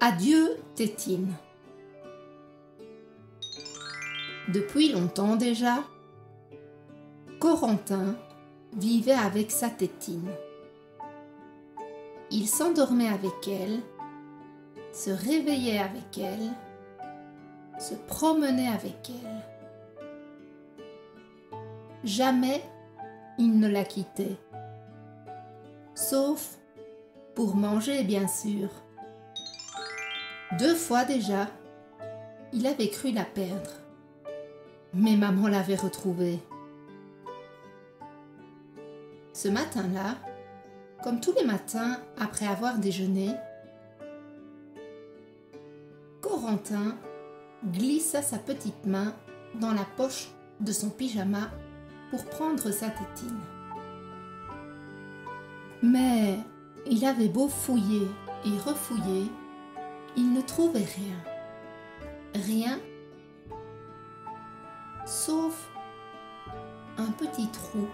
Adieu, Tétine. Depuis longtemps déjà, Corentin vivait avec sa Tétine. Il s'endormait avec elle, se réveillait avec elle, se promenait avec elle. Jamais il ne la quittait, sauf pour manger bien sûr. 2 fois déjà, il avait cru la perdre, mais maman l'avait retrouvée. Ce matin-là, comme tous les matins après avoir déjeuné, Corentin glissa sa petite main dans la poche de son pyjama pour prendre sa tétine. Mais il avait beau fouiller et refouiller, il ne trouvait rien. Rien, sauf un petit trou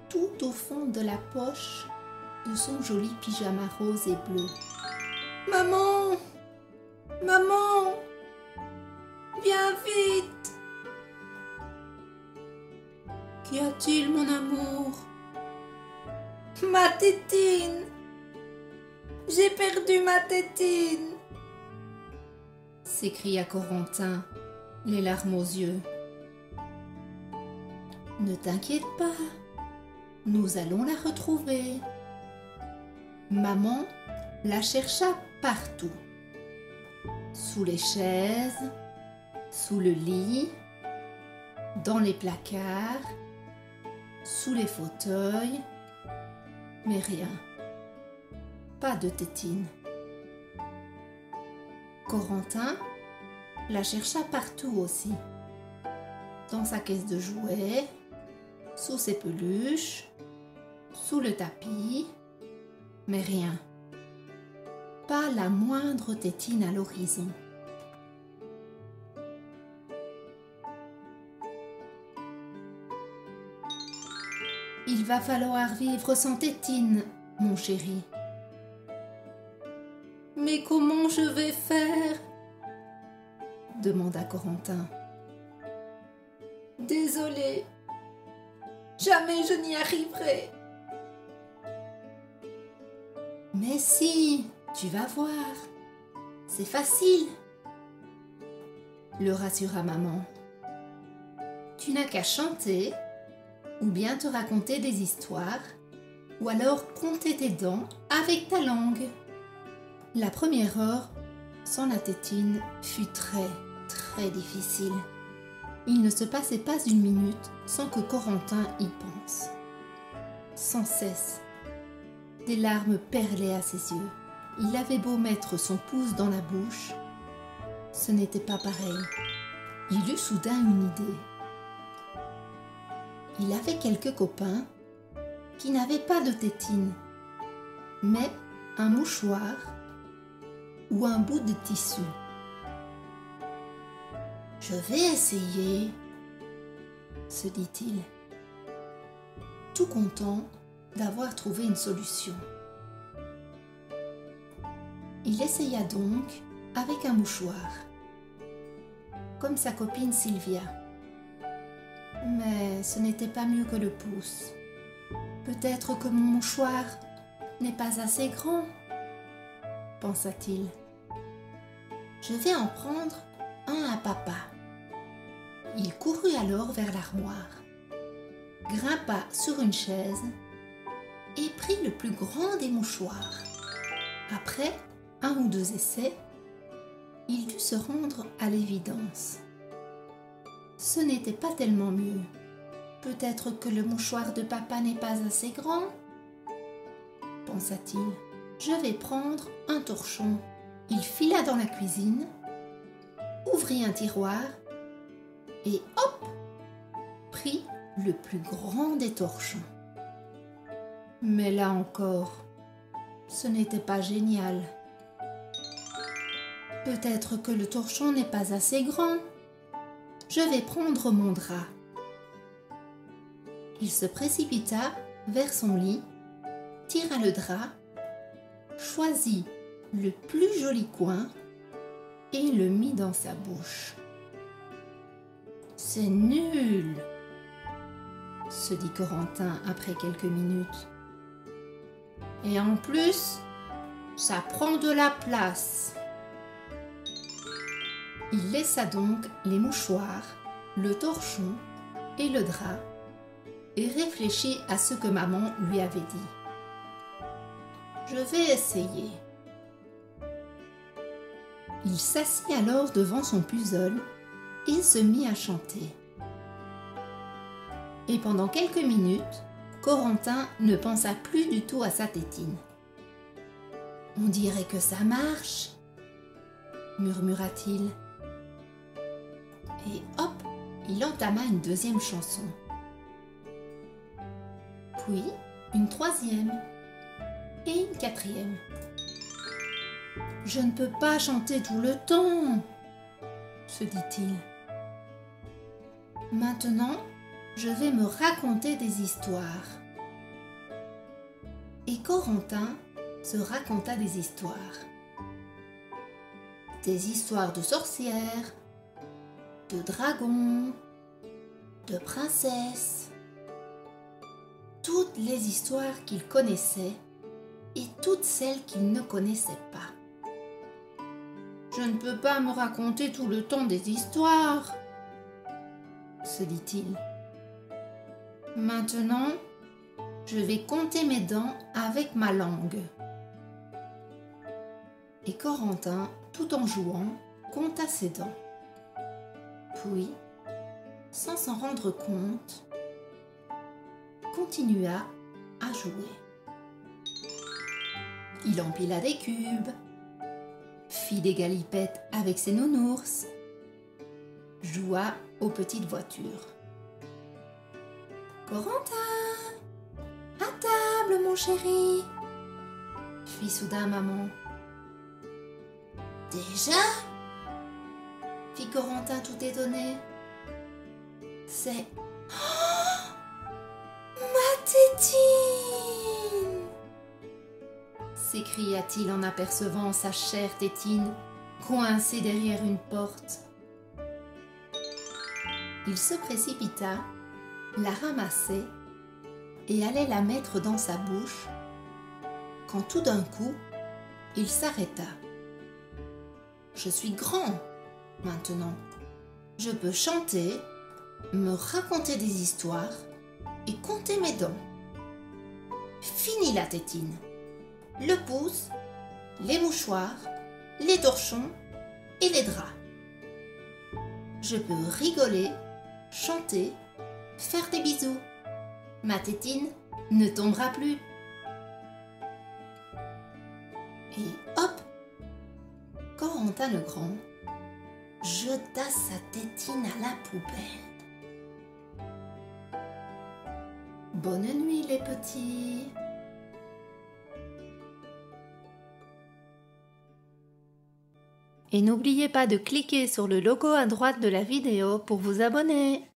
tout au fond de la poche de son joli pyjama rose et bleu. « Maman! Maman! Viens vite! » « Qu'y a-t-il, mon amour? »« Ma tétine! J'ai perdu ma tétine !» s'écria Corentin, les larmes aux yeux. « Ne t'inquiète pas, nous allons la retrouver. » Maman la chercha partout, sous les chaises, sous le lit, dans les placards, sous les fauteuils, mais rien, pas de tétine. Corentin la chercha partout aussi, dans sa caisse de jouets, sous ses peluches, sous le tapis, mais rien, pas la moindre tétine à l'horizon. Il va falloir vivre sans tétine, mon chéri. Mais comment je vais faire? Demanda Corentin. Désolé, jamais je n'y arriverai. Mais si, tu vas voir, c'est facile, le rassura maman. Tu n'as qu'à chanter, ou bien te raconter des histoires, ou alors compter tes dents avec ta langue. La première heure, sans la tétine, fut très difficile. Il ne se passait pas une minute sans que Corentin y pense. Sans cesse, des larmes perlaient à ses yeux. Il avait beau mettre son pouce dans la bouche, ce n'était pas pareil. Il eut soudain une idée. Il avait quelques copains qui n'avaient pas de tétine, mais un mouchoir ou un bout de tissu. « Je vais essayer, » se dit-il, tout content d'avoir trouvé une solution. Il essaya donc avec un mouchoir, comme sa copine Sylvia. Mais ce n'était pas mieux que le pouce. Peut-être que mon mouchoir n'est pas assez grand, pensa-t-il. Je vais en prendre un à papa. Il courut alors vers l'armoire, grimpa sur une chaise et prit le plus grand des mouchoirs. Après 1 ou 2 essais, il dut se rendre à l'évidence. Ce n'était pas tellement mieux. Peut-être que le mouchoir de papa n'est pas assez grand, pensa-t-il. Je vais prendre un torchon. Il fila dans la cuisine, ouvrit un tiroir et hop, prit le plus grand des torchons. Mais là encore, ce n'était pas génial. Peut-être que le torchon n'est pas assez grand. Je vais prendre mon drap. Il se précipita vers son lit, tira le drap, choisit le plus joli coin et le mit dans sa bouche. « C'est nul !» se dit Corentin après quelques minutes. « Et en plus, ça prend de la place. » Il laissa donc les mouchoirs, le torchon et le drap et réfléchit à ce que maman lui avait dit. « Je vais essayer. » Il s'assit alors devant son puzzle et se mit à chanter. Et pendant quelques minutes, Corentin ne pensa plus du tout à sa tétine. « On dirait que ça marche, » murmura-t-il. Et hop, il entama une deuxième chanson. Puis une troisième et une quatrième. « Je ne peux pas chanter tout le temps, » se dit-il. « Maintenant, je vais me raconter des histoires. » Et Corentin se raconta des histoires. Des histoires de sorcières, de dragons, de princesses, toutes les histoires qu'il connaissait et toutes celles qu'il ne connaissait pas. « Je ne peux pas me raconter tout le temps des histoires, » se dit-il. « Maintenant, je vais compter mes dents avec ma langue. » Et Corentin, tout en jouant, compta ses dents. Puis, sans s'en rendre compte, continua à jouer. Il empila des cubes, fit des galipettes avec ses nounours, joua aux petites voitures. « Corentin, à table, mon chéri !» fit soudain maman. « Déjà ?» fit Corentin tout étonné. « C'est... Oh, ma tétine !» s'écria-t-il en apercevant sa chère tétine coincée derrière une porte. Il se précipita, la ramassait et allait la mettre dans sa bouche quand tout d'un coup, il s'arrêta. « Je suis grand maintenant. Je peux chanter, me raconter des histoires et compter mes dents. Fini la tétine, le pouce, les mouchoirs, les torchons et les draps. Je peux rigoler, chanter, faire des bisous. Ma tétine ne tombera plus. » Et hop, Corentin le Grand jeta sa tétine à la poubelle. Bonne nuit les petits. Et n'oubliez pas de cliquer sur le logo à droite de la vidéo pour vous abonner.